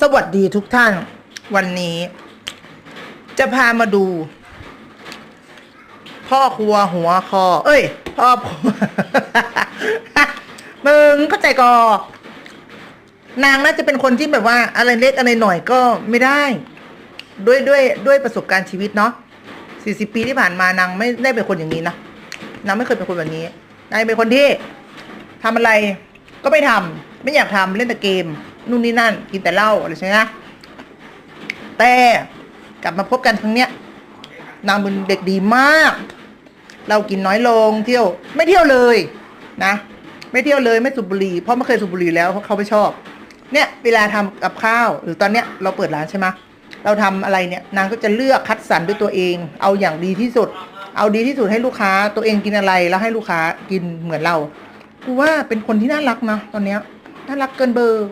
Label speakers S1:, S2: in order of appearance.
S1: สวัสดีทุกท่านวันนี้ จะพามาดู พ่อครัวหัวคอพ่อครัว มึงเข้าใจก่อนางน่าจะเป็นคนที่แบบว่าอะไรเล็กอะไรหน่อยก็ไม่ได้ด้วยประสบการณ์ชีวิตเนาะ40 ปีที่ผ่านมานางไม่ได้เป็นคนอย่างนี้นะนางไม่เคยเป็นคนแบบนี้นางเป็นคนที่ทำอะไรก็ไม่ทำไม่อยากทำเล่นแต่เกมนู่นนี่นั่นกินแต่เหล้าอะไรใช่ไหมแต่กลับมาพบกันครั้งเนี้ยนางเป็นเด็กดีมากเรากินน้อยลงเที่ยวไม่เที่ยวเลยนะไม่เที่ยวเลยไม่สูบบุหรี่เพราะไม่เคยสูบบุหรี่แล้วเพราะเขาไม่ชอบเนี่ยเวลาทำกับข้าวหรือตอนเนี้ยเราเปิดร้านใช่ไหมเราทำอะไรเนี่ยนางก็จะเลือกคัดสรรด้วยตัวเองเอาอย่างดีที่สุดเอาดีที่สุดให้ลูกค้าตัวเองกินอะไรแล้วให้ลูกค้ากินเหมือนเรากูว่าเป็นคนที่น่ารักนะตอนเนี้ยน่ารักเกินเบอร์